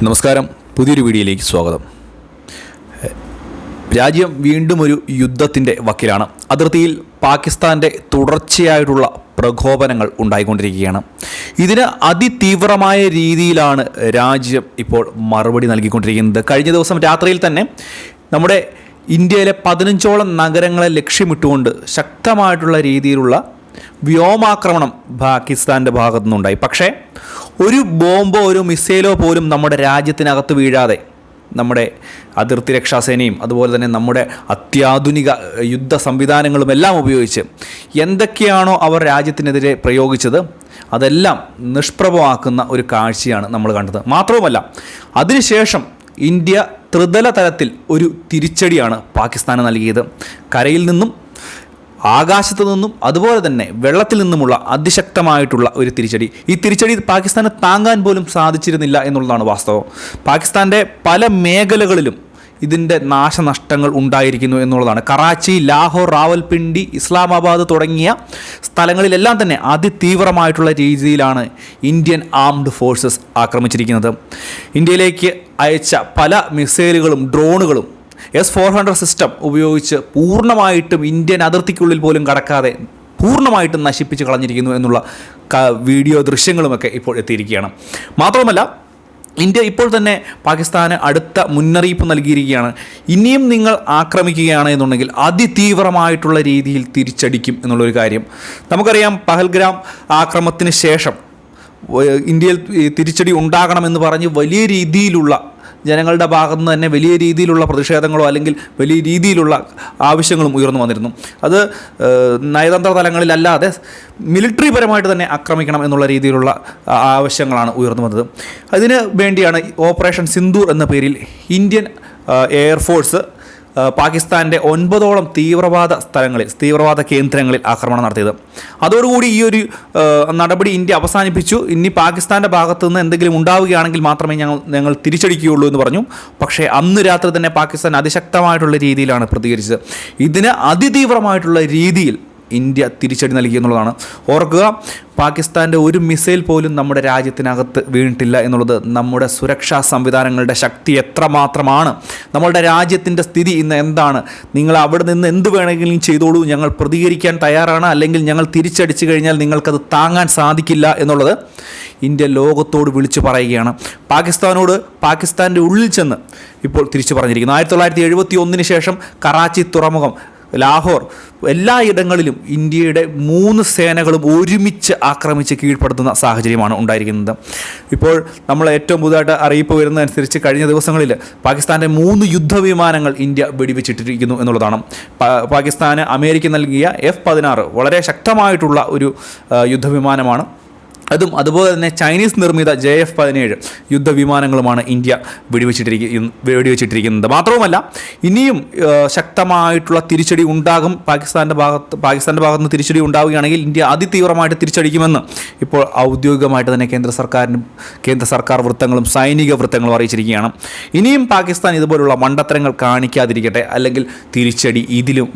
നമസ്കാരം, പുതിയൊരു വീഡിയോയിലേക്ക് സ്വാഗതം. രാജ്യം വീണ്ടും ഒരു യുദ്ധത്തിൻ്റെ വക്കിലാണ്. അതിർത്തിയിൽ പാകിസ്ഥാൻ്റെ തുടർച്ചയായിട്ടുള്ള പ്രകോപനങ്ങൾ ഉണ്ടായിക്കൊണ്ടിരിക്കുകയാണ്. ഇതിന് അതിതീവ്രമായ രീതിയിലാണ് രാജ്യം ഇപ്പോൾ മറുപടി നൽകിക്കൊണ്ടിരിക്കുന്നത്. കഴിഞ്ഞ ദിവസം രാത്രിയിൽ തന്നെ നമ്മുടെ ഇന്ത്യയിലെ 15ഓളം നഗരങ്ങളെ ലക്ഷ്യമിട്ടുകൊണ്ട് ശക്തമായിട്ടുള്ള രീതിയിലുള്ള വ്യോമാക്രമണം പാകിസ്ഥാൻ്റെ ഭാഗത്തു നിന്നുണ്ടായി. പക്ഷേ ഒരു ബോംബോ ഒരു മിസൈലോ പോലും നമ്മുടെ രാജ്യത്തിനകത്ത് വീഴാതെ നമ്മുടെ അതിർത്തി രക്ഷാസേനയും അതുപോലെ തന്നെ നമ്മുടെ അത്യാധുനിക യുദ്ധ സംവിധാനങ്ങളും എല്ലാം ഉപയോഗിച്ച് എന്തൊക്കെയാണോ അവർ രാജ്യത്തിനെതിരെ പ്രയോഗിച്ചത് അതെല്ലാം നിഷ്പ്രഭമാക്കുന്ന ഒരു കാഴ്ചയാണ് നമ്മൾ കണ്ടത്. മാത്രവുമല്ല, അതിനുശേഷം ഇന്ത്യ ത്രിതല തലത്തിൽ ഒരു തിരിച്ചടിയാണ് പാകിസ്ഥാന് നൽകിയത്. കരയിൽ നിന്നും ആകാശത്തു നിന്നും അതുപോലെ തന്നെ വെള്ളത്തിൽ നിന്നുമുള്ള അതിശക്തമായിട്ടുള്ള ഒരു തിരിച്ചടി. ഈ തിരിച്ചടി പാകിസ്ഥാന് താങ്ങാൻ പോലും സാധിച്ചിരുന്നില്ല എന്നുള്ളതാണ് വാസ്തവം. പാകിസ്ഥാൻ്റെ പല മേഖലകളിലും ഇതിൻ്റെ നാശനഷ്ടങ്ങൾ ഉണ്ടായിരിക്കുന്നു എന്നുള്ളതാണ്. കറാച്ചി, ലാഹോർ, റാവൽപിണ്ടി, ഇസ്ലാമാബാദ് തുടങ്ങിയ സ്ഥലങ്ങളിലെല്ലാം തന്നെ അതിതീവ്രമായിട്ടുള്ള രീതിയിലാണ് ഇന്ത്യൻ ആംഡ് ഫോഴ്സസ് ആക്രമിച്ചിരിക്കുന്നത്. ഇന്ത്യയിലേക്ക് അയച്ച പല മിസൈലുകളും ഡ്രോണുകളും S-400 സിസ്റ്റം ഉപയോഗിച്ച് പൂർണ്ണമായിട്ടും ഇന്ത്യൻ അതിർത്തിക്കുള്ളിൽ പോലും കടക്കാതെ പൂർണ്ണമായിട്ടും നശിപ്പിച്ച് കളഞ്ഞിരിക്കുന്നു എന്നുള്ള വീഡിയോ ദൃശ്യങ്ങളുമൊക്കെ ഇപ്പോൾ എത്തിയിരിക്കുകയാണ്. മാത്രവുമല്ല, ഇന്ത്യ ഇപ്പോൾ തന്നെ പാകിസ്ഥാന് അടുത്ത മുന്നറിയിപ്പ് നൽകിയിരിക്കുകയാണ്. ഇനിയും നിങ്ങൾ ആക്രമിക്കുകയാണ് എന്നുണ്ടെങ്കിൽ അതിതീവ്രമായിട്ടുള്ള രീതിയിൽ തിരിച്ചടിക്കും എന്നുള്ളൊരു കാര്യം. നമുക്കറിയാം, പഹൽഗ്രാം ആക്രമണത്തിന് ശേഷം ഇന്ത്യയിൽ തിരിച്ചടി ഉണ്ടാകണമെന്ന് പറഞ്ഞ് വലിയ രീതിയിലുള്ള ജനങ്ങളുടെ ഭാഗത്തു നിന്ന് തന്നെ വലിയ രീതിയിലുള്ള പ്രതിഷേധങ്ങളോ അല്ലെങ്കിൽ വലിയ രീതിയിലുള്ള ആവശ്യങ്ങളും ഉയർന്നു വന്നിരുന്നു. അത് നയതന്ത്ര തലങ്ങളിലല്ലാതെ മിലിറ്ററി പരമായിട്ട് തന്നെ ആക്രമിക്കണം എന്നുള്ള രീതിയിലുള്ള ആവശ്യങ്ങളാണ് ഉയർന്നു വന്നത്. അതിന് വേണ്ടിയാണ് ഓപ്പറേഷൻ സിന്ദൂർ എന്ന പേരിൽ ഇന്ത്യൻ എയർഫോഴ്സ് പാകിസ്ഥാൻ്റെ 9ഓളം തീവ്രവാദ കേന്ദ്രങ്ങളിൽ ആക്രമണം നടത്തിയത്. അതോടുകൂടി ഈ ഒരു നടപടി ഇന്ത്യ അവസാനിപ്പിച്ചു. ഇനി പാകിസ്ഥാൻ്റെ ഭാഗത്തു നിന്ന് എന്തെങ്കിലും ഉണ്ടാവുകയാണെങ്കിൽ മാത്രമേ ഞങ്ങൾ തിരിച്ചടിക്കുകയുള്ളൂ എന്ന് പറഞ്ഞു. പക്ഷേ അന്ന് രാത്രി തന്നെ പാകിസ്ഥാൻ അതിശക്തമായിട്ടുള്ള രീതിയിലാണ് പ്രതികരിച്ചത്. ഇതിന് അതിതീവ്രമായിട്ടുള്ള രീതിയിൽ ഇന്ത്യ തിരിച്ചടി നൽകി എന്നുള്ളതാണ്. ഓർക്കുക, പാകിസ്ഥാൻ്റെ ഒരു മിസൈൽ പോലും നമ്മുടെ രാജ്യത്തിനകത്ത് വീണിട്ടില്ല എന്നുള്ളത് നമ്മുടെ സുരക്ഷാ സംവിധാനങ്ങളുടെ ശക്തി എത്രമാത്രമാണ്. നമ്മളുടെ രാജ്യത്തിൻ്റെ സ്ഥിതി ഇന്ന് എന്താണ്? നിങ്ങൾ അവിടെ നിന്ന് എന്ത് വേണമെങ്കിലും ചെയ്തോളൂ, ഞങ്ങൾ പ്രതികരിക്കാൻ തയ്യാറാണ്, അല്ലെങ്കിൽ ഞങ്ങൾ തിരിച്ചടിച്ചു കഴിഞ്ഞാൽ നിങ്ങൾക്കത് താങ്ങാൻ സാധിക്കില്ല എന്നുള്ളത് ഇന്ത്യ ലോകത്തോട് വിളിച്ചു പറയുകയാണ്. പാകിസ്ഥാനോട് പാകിസ്ഥാൻ്റെ ഉള്ളിൽ ചെന്ന് ഇപ്പോൾ തിരിച്ചു പറഞ്ഞിരിക്കുന്നു. 1971 ശേഷം കറാച്ചി തുറമുഖം, ലാഹോർ, എല്ലായിടങ്ങളിലും ഇന്ത്യയുടെ 3 സേനകളും ഒരുമിച്ച് ആക്രമിച്ച് കീഴ്പ്പെടുത്തുന്ന സാഹചര്യമാണ് ഉണ്ടായിരിക്കുന്നത്. ഇപ്പോൾ നമ്മൾ ഏറ്റവും പുതുതായിട്ട് അറിയിപ്പ് വരുന്നതനുസരിച്ച് കഴിഞ്ഞ ദിവസങ്ങളിൽ പാകിസ്ഥാൻ്റെ 3 യുദ്ധവിമാനങ്ങൾ ഇന്ത്യ വെടിവെച്ചിട്ടിരിക്കുന്നു എന്നുള്ളതാണ്. പാകിസ്ഥാന് അമേരിക്ക നൽകിയ F-16 വളരെ ശക്തമായിട്ടുള്ള ഒരു യുദ്ധവിമാനമാണ്. അതുപോലെ തന്നെ ചൈനീസ് നിർമ്മിത JF-17 യുദ്ധവിമാനങ്ങളുമാണ് ഇന്ത്യ വെടിവെച്ചിട്ടിരിക്കുന്നത്. മാത്രവുമല്ല, ഇനിയും ശക്തമായിട്ടുള്ള തിരിച്ചടി ഉണ്ടാകും. പാകിസ്ഥാൻ്റെ ഭാഗത്ത് നിന്ന് തിരിച്ചടി ഉണ്ടാവുകയാണെങ്കിൽ ഇന്ത്യ അതിതീവ്രമായിട്ട് തിരിച്ചടിക്കുമെന്ന് ഇപ്പോൾ ഔദ്യോഗികമായിട്ട് തന്നെ കേന്ദ്ര സർക്കാർ വൃത്തങ്ങളും സൈനിക വൃത്തങ്ങളും അറിയിച്ചിരിക്കുകയാണ്. ഇനിയും പാകിസ്ഥാൻ ഇതുപോലുള്ള മണ്ടത്തരങ്ങൾ കാണിക്കാതിരിക്കട്ടെ, അല്ലെങ്കിൽ തിരിച്ചടി ഇതിലും